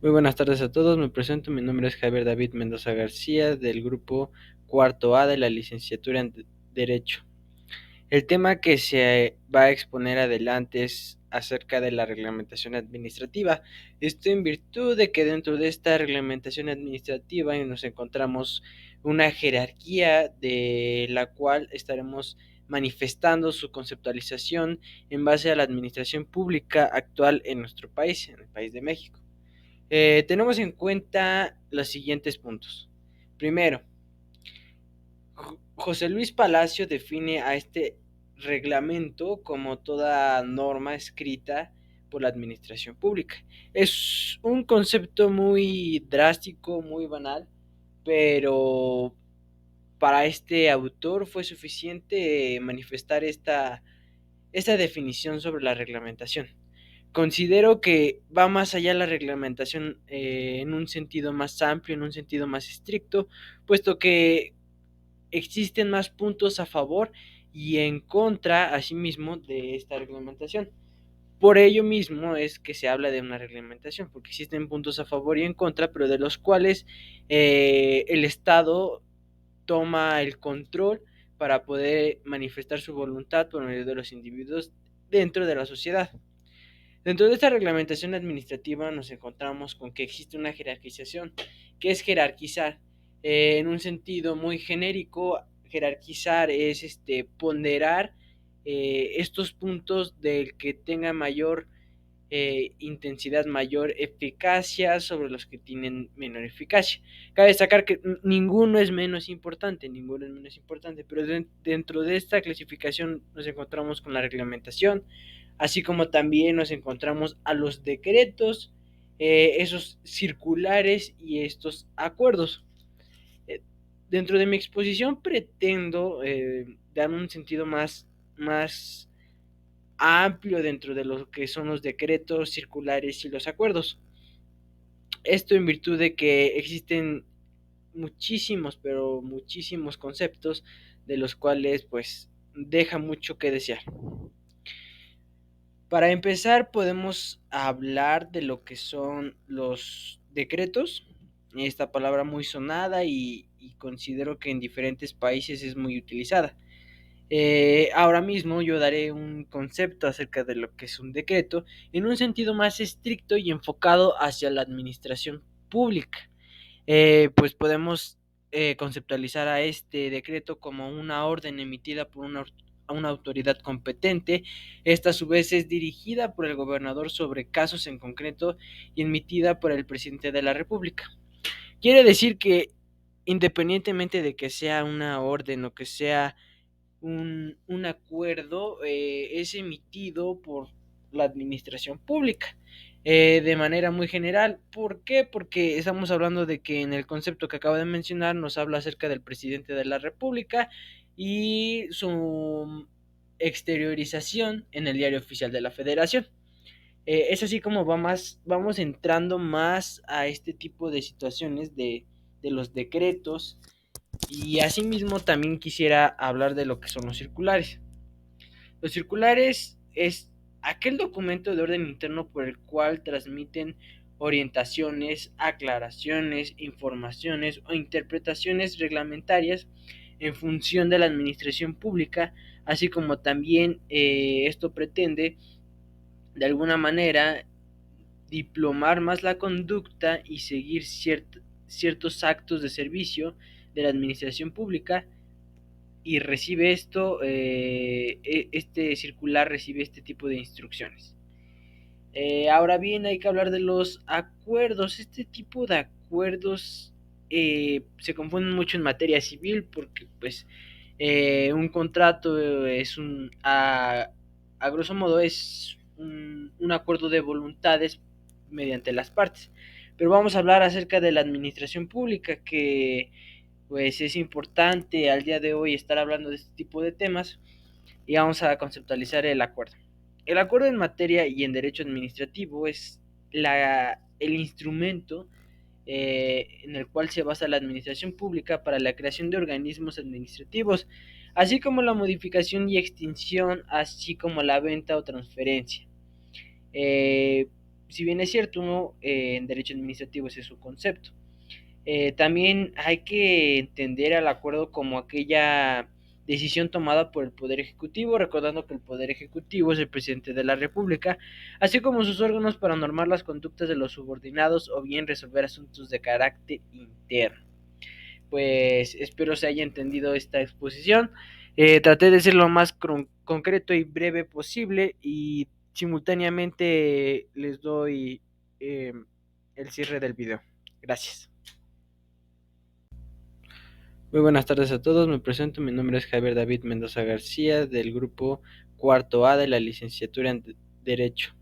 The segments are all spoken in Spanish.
Muy buenas tardes a todos, me presento, mi nombre es Javier David Mendoza García del grupo cuarto A de la licenciatura en Derecho. El tema que se va a exponer adelante es acerca de la reglamentación administrativa. Esto en virtud de que dentro de esta reglamentación administrativa nos encontramos una jerarquía de la cual estaremos manifestando su conceptualización en base a la administración pública actual en nuestro país, en el país de México. Tenemos en cuenta los siguientes puntos. Primero, José Luis Palacio define a este reglamento como toda norma escrita por la administración pública. Es un concepto muy drástico, muy banal, pero para este autor fue suficiente manifestar esta definición sobre la reglamentación. Considero que va más allá la reglamentación en un sentido más amplio, en un sentido más estricto, puesto que existen más puntos a favor y en contra, asimismo, de esta reglamentación. Por ello mismo es que se habla de una reglamentación, porque existen puntos a favor y en contra, pero de los cuales el Estado toma el control para poder manifestar su voluntad por medio de los individuos dentro de la sociedad. Dentro de esta reglamentación administrativa nos encontramos con que existe una jerarquización. ¿Qué es jerarquizar? En un sentido muy genérico, jerarquizar es ponderar estos puntos del que tenga mayor intensidad, mayor eficacia sobre los que tienen menor eficacia. Cabe destacar que ninguno es menos importante, ninguno es menos importante, pero dentro de esta clasificación nos encontramos con la reglamentación, así como también nos encontramos a los decretos, esos circulares y estos acuerdos. Eh, Dentro de mi exposición pretendo dar un sentido más amplio dentro de lo que son los decretos, circulares y los acuerdos. Esto en virtud de que existen muchísimos, pero muchísimos conceptos de los cuales pues deja mucho que desear. Para empezar podemos hablar de lo que son los decretos, esta palabra muy sonada y considero que en diferentes países es muy utilizada. Ahora mismo yo daré un concepto acerca de lo que es un decreto en un sentido más estricto y enfocado hacia la administración pública. Pues podemos conceptualizar a este decreto como una orden emitida por una autoridad competente. Esta a su vez es dirigida por el gobernador sobre casos en concreto y emitida por el presidente de la República. Quiere decir que independientemente de que sea una orden o que sea un acuerdo, es emitido por la administración pública de manera muy general. ¿Por qué? Porque estamos hablando de que en el concepto que acabo de mencionar nos habla acerca del presidente de la República y su exteriorización en el diario oficial de la Federación. Es así como vamos entrando más a este tipo de situaciones de los decretos y asimismo también quisiera hablar de lo que son los circulares. Los circulares es aquel documento de orden interno por el cual transmiten orientaciones, aclaraciones, informaciones o interpretaciones reglamentarias en función de la administración pública, así como también esto pretende de alguna manera diplomar más la conducta y seguir ciertos actos de servicio de la administración pública y recibe esto, este circular recibe este tipo de instrucciones. Ahora bien, hay que hablar de los acuerdos. Este tipo de acuerdos se confunden mucho en materia civil porque pues un contrato es a grosso modo es un acuerdo de voluntades mediante las partes. Pero vamos a hablar acerca de la administración pública, que pues es importante al día de hoy estar hablando de este tipo de temas y vamos a conceptualizar el acuerdo. El acuerdo en materia y en derecho administrativo es el instrumento en el cual se basa la administración pública para la creación de organismos administrativos, así como la modificación y extinción, así como la venta o transferencia. Eh, si bien es cierto, uno en derecho administrativo ese es su concepto. También hay que entender al acuerdo como aquella decisión tomada por el Poder Ejecutivo, recordando que el Poder Ejecutivo es el presidente de la República, así como sus órganos para normar las conductas de los subordinados o bien resolver asuntos de carácter interno. Pues espero se haya entendido esta exposición. Traté de ser lo más concreto y breve posible y simultáneamente les doy el cierre del video. Gracias. Muy buenas tardes a todos, me presento, mi nombre es Javier David Mendoza García del grupo cuarto A de la licenciatura en Derecho.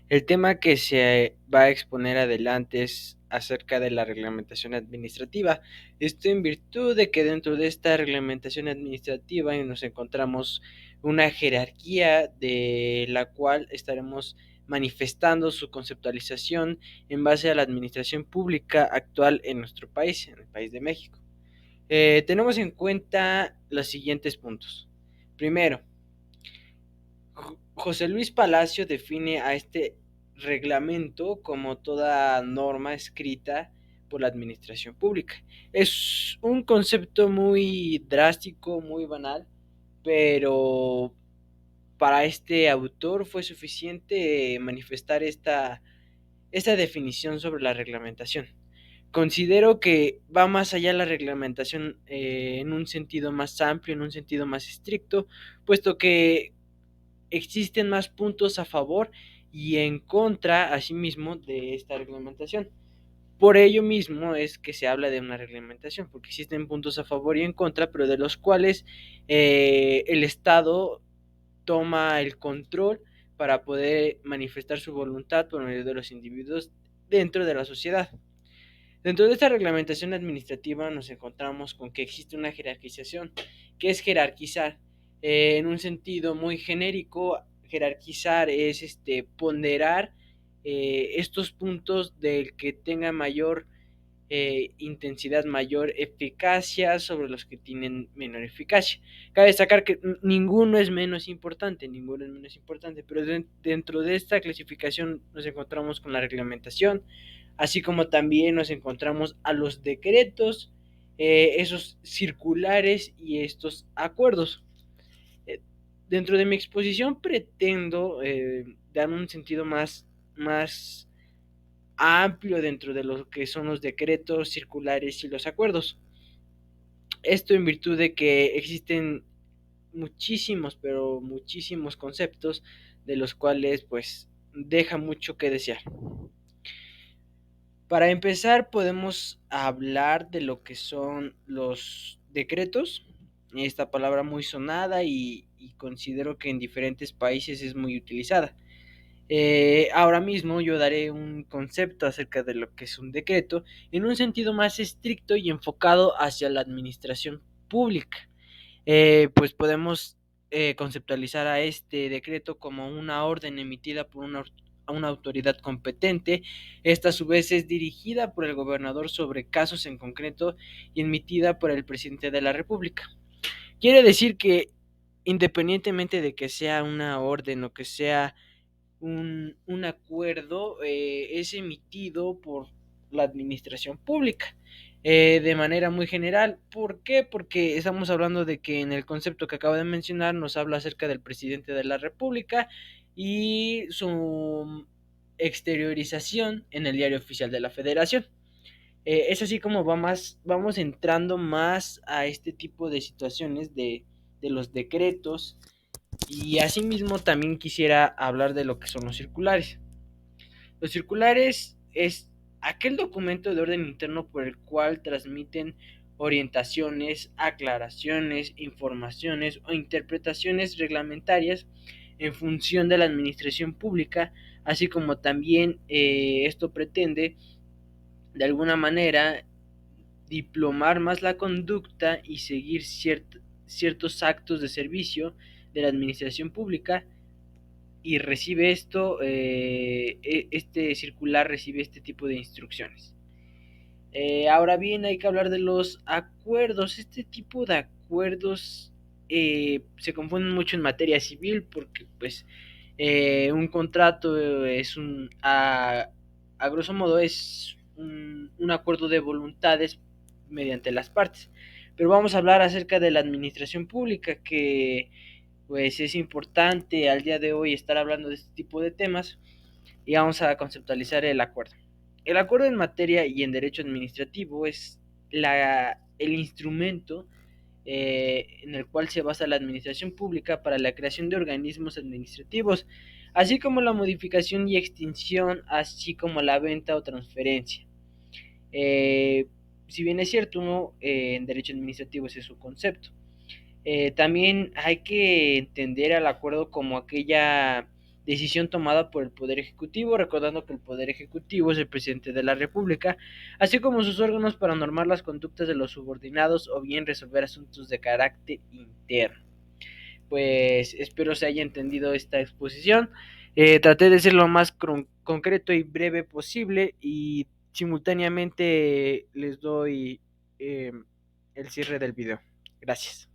El tema que se va a exponer adelante es acerca de la reglamentación administrativa. Esto en virtud de que dentro de esta reglamentación administrativa nos encontramos una jerarquía de la cual estaremos manifestando su conceptualización en base a la administración pública actual en nuestro país, en el país de México. Tenemos en cuenta los siguientes puntos. Primero, José Luis Palacio define a este reglamento como toda norma escrita por la administración pública. Es un concepto muy drástico, muy banal, pero para este autor fue suficiente manifestar esta definición sobre la reglamentación. Considero que va más allá la reglamentación en un sentido más amplio, en un sentido más estricto, puesto que existen más puntos a favor y en contra, asimismo, de esta reglamentación. Por ello mismo es que se habla de una reglamentación, porque existen puntos a favor y en contra, pero de los cuales el Estado toma el control para poder manifestar su voluntad por medio de los individuos dentro de la sociedad. Dentro de esta reglamentación administrativa nos encontramos con que existe una jerarquización. ¿Qué es jerarquizar? En un sentido muy genérico, jerarquizar es ponderar estos puntos del que tenga mayor intensidad, mayor eficacia sobre los que tienen menor eficacia. Cabe destacar que ninguno es menos importante, pero dentro de esta clasificación nos encontramos con la reglamentación, así como también nos encontramos a los decretos, esos circulares y estos acuerdos. Eh, Dentro de mi exposición pretendo dar un sentido más amplio dentro de lo que son los decretos, circulares y los acuerdos. Esto en virtud de que existen muchísimos, pero muchísimos conceptos de los cuales pues deja mucho que desear. Para empezar podemos hablar de lo que son los decretos, esta palabra muy sonada y considero que en diferentes países es muy utilizada. Ahora mismo yo daré un concepto acerca de lo que es un decreto en un sentido más estricto y enfocado hacia la administración pública. Pues podemos conceptualizar a este decreto como una orden emitida por una autoridad competente. Esta a su vez es dirigida por el gobernador sobre casos en concreto y emitida por el presidente de la República. Quiere decir que independientemente de que sea una orden o que sea un acuerdo, es emitido por la administración pública de manera muy general. ¿Por qué? Porque estamos hablando de que en el concepto que acabo de mencionar nos habla acerca del presidente de la República y su exteriorización en el diario oficial de la Federación. Es así como vamos entrando más a este tipo de situaciones de los decretos y asimismo también quisiera hablar de lo que son los circulares. Los circulares es aquel documento de orden interno por el cual transmiten orientaciones, aclaraciones, informaciones o interpretaciones reglamentarias en función de la administración pública, así como también esto pretende de alguna manera diplomar más la conducta y seguir ciertos actos de servicio de la administración pública y recibe esto, este circular recibe este tipo de instrucciones. Ahora bien, hay que hablar de los acuerdos. Este tipo de acuerdos se confunden mucho en materia civil porque pues Un contrato a grosso modo, es un acuerdo de voluntades mediante las partes. Pero vamos a hablar acerca de la administración pública, que pues es importante al día de hoy estar hablando de este tipo de temas, y vamos a conceptualizar el acuerdo. El acuerdo en materia y en derecho administrativo es el instrumento en el cual se basa la administración pública para la creación de organismos administrativos, así como la modificación y extinción, así como la venta o transferencia. Eh, si bien es cierto, ¿no? En derecho administrativo ese es su concepto. También hay que entender al acuerdo como aquella decisión tomada por el Poder Ejecutivo, recordando que el Poder Ejecutivo es el presidente de la República, así como sus órganos para normar las conductas de los subordinados o bien resolver asuntos de carácter interno. Pues espero se haya entendido esta exposición. Traté de ser lo más concreto y breve posible, y simultáneamente les doy el cierre del video. Gracias.